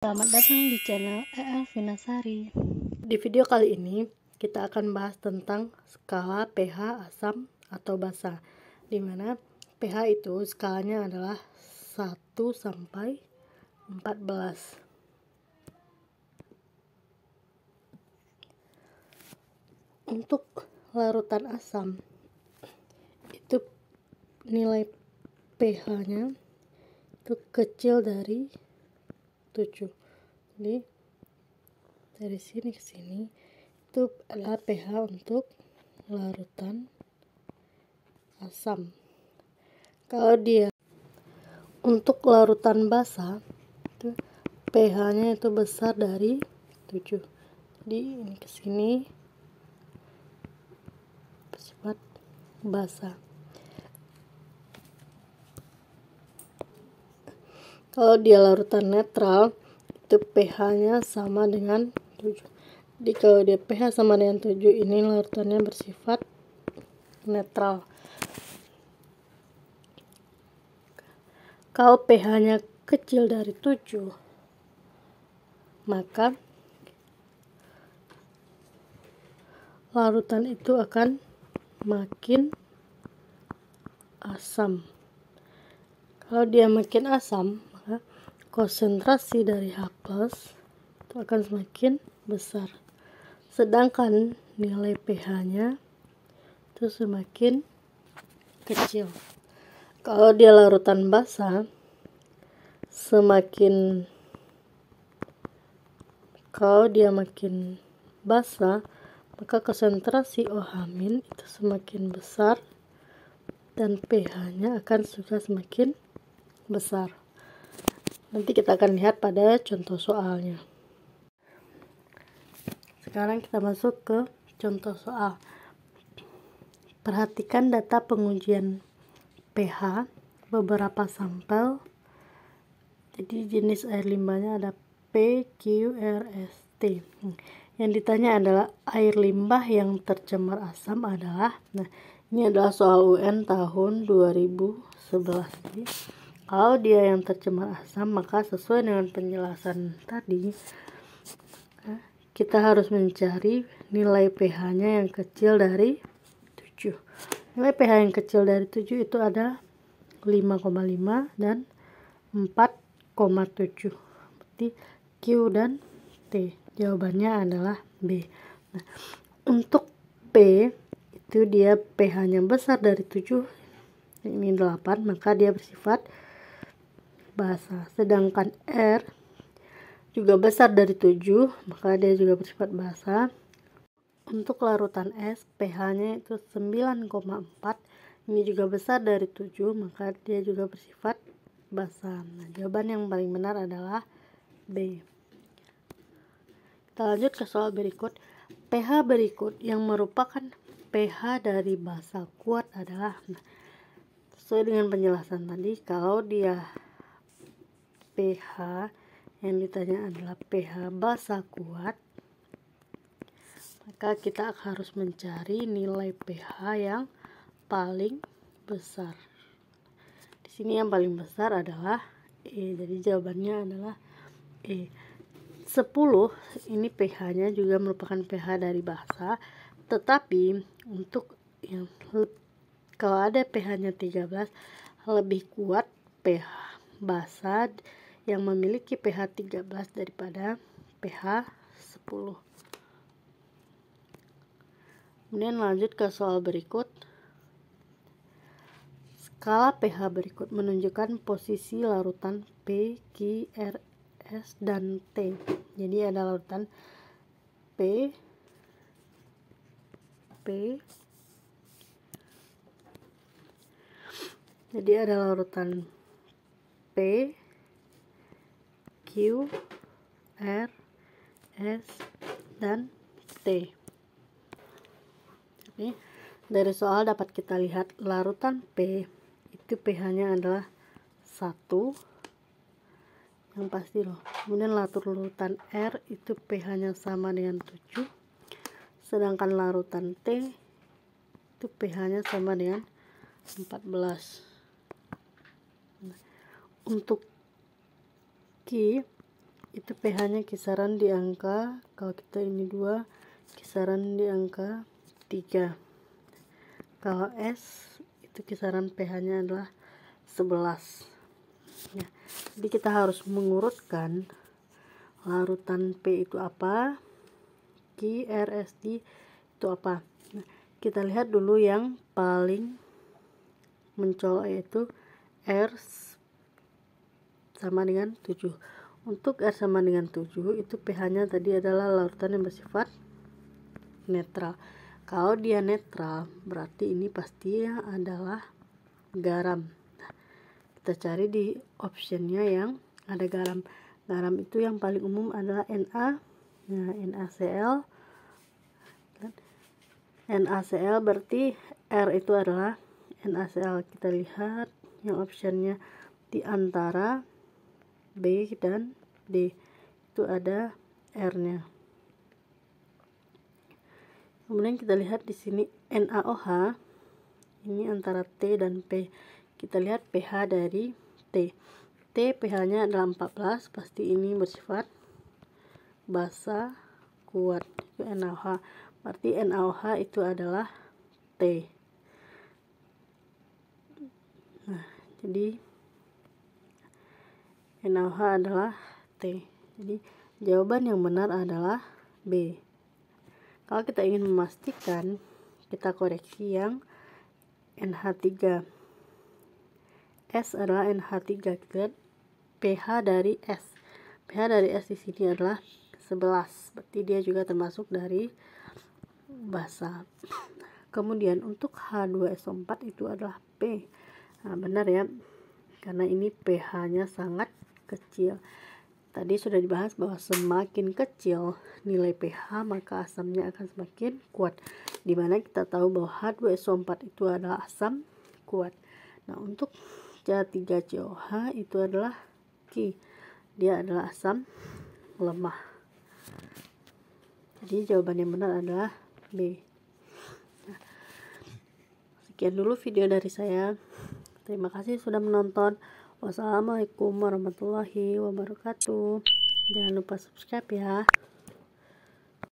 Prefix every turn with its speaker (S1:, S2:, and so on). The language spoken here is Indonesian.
S1: Selamat datang di channel EL Vinasari.
S2: Di video kali ini kita akan bahas tentang skala pH asam atau basa, di mana pH itu skalanya adalah 1 sampai 14. Untuk larutan asam itu nilai pH-nya itu kecil dari 7. Jadi dari sini ke sini itu adalah pH untuk larutan asam. Kalau dia untuk larutan basa itu pH-nya itu besar dari 7. Jadi ini ke sini bersifat basa. Kalau dia larutan netral itu pH-nya sama dengan 7. Jadi kalau dia pH sama dengan 7, ini larutannya bersifat netral. Kalau pH-nya kecil dari 7, maka larutan itu akan makin asam. Kalau dia makin asam, maka konsentrasi dari H+ itu akan semakin besar. Sedangkan nilai pH-nya itu semakin kecil. Kalau dia larutan basa, kalau dia makin basa, maka konsentrasi OH- itu semakin besar dan pH-nya akan juga semakin besar. Nanti kita akan lihat pada contoh soalnya. Sekarang kita masuk ke contoh soal. Perhatikan data pengujian pH beberapa sampel. Jadi jenis air limbahnya ada P, Q, R, S, T. Yang ditanya adalah air limbah yang tercemar asam adalah. Nah, ini adalah soal UN tahun 2011. Jadi, kalau dia yang tercemar asam, maka sesuai dengan penjelasan tadi, kita harus mencari nilai pH-nya yang kecil dari 7. Nilai pH yang kecil dari 7 itu ada 5,5 dan 4,7. Berarti Q dan T. Jawabannya adalah B. Nah, untuk P itu dia pH-nya besar dari 7, ini 8, maka dia bersifat basa. Sedangkan R juga besar dari 7, maka dia juga bersifat basa. Untuk larutan S, pH-nya itu 9,4, ini juga besar dari 7, maka dia juga bersifat basa. Nah, jawaban yang paling benar adalah B. Kita lanjut ke soal berikut. pH berikut yang merupakan pH dari basa kuat adalah, sesuai dengan penjelasan tadi, kalau dia pH yang ditanya adalah pH basa kuat, maka kita harus mencari nilai pH yang paling besar. Di sini yang paling besar adalah E. Jadi jawabannya adalah E. 10 ini pH-nya juga merupakan pH dari basa, tetapi untuk yang kalau ada pH-nya 13, lebih kuat pH basa yang memiliki pH 13 daripada pH 10. Kemudian lanjut ke soal berikut. Skala pH berikut menunjukkan posisi larutan P, Q, R, S, dan T. Jadi ada larutan P, jadi ada larutan P, Q, R, S, dan T. Jadi, dari soal dapat kita lihat larutan P itu pH-nya adalah 1, yang pasti loh. Kemudian larutan R itu pH-nya sama dengan 7, sedangkan larutan T itu pH-nya sama dengan 14. Untuk Q itu pH-nya kisaran di angka, kalau kita ini 2, kisaran di angka 3. Kalau S itu kisaran pH-nya adalah 11. Ya, jadi kita harus mengurutkan larutan P itu apa, Q, R, S, T itu apa. Nah, kita lihat dulu yang paling mencolok yaitu R sama dengan 7. Untuk R sama dengan 7 itu pH-nya tadi adalah larutan yang bersifat netral. Kalau dia netral berarti ini pasti adalah garam. Nah, kita cari di optionnya yang ada garam. Garam itu yang paling umum adalah Na. Nah, NaCl. NaCl berarti R itu adalah NaCl. Kita lihat yang optionnya di antara B dan D itu ada R-nya. Kemudian kita lihat di sini NaOH ini antara T dan P. Kita lihat pH dari T. T pH-nya adalah 14, pasti ini bersifat basa kuat. Itu NaOH. Berarti NaOH itu adalah T. Nah, jadi NaOH adalah T. Jadi jawaban yang benar adalah B. Kalau kita ingin memastikan, kita koreksi yang NH3. S adalah NH3. Kita lihat pH dari S. pH dari S di sini adalah 11. Berarti dia juga termasuk dari basa. Kemudian untuk H2SO4 itu adalah P. Nah, benar ya. Karena ini pH-nya sangat kecil. Tadi sudah dibahas bahwa semakin kecil nilai pH maka asamnya akan semakin kuat. Dimana kita tahu bahwa H2SO4 itu adalah asam kuat. Nah, untuk C3COH itu adalah Q. Dia adalah asam lemah. Jadi jawaban yang benar adalah B. Nah, sekian dulu video dari saya. Terima kasih sudah menonton. Wassalamualaikum warahmatullahi wabarakatuh. Jangan lupa subscribe ya.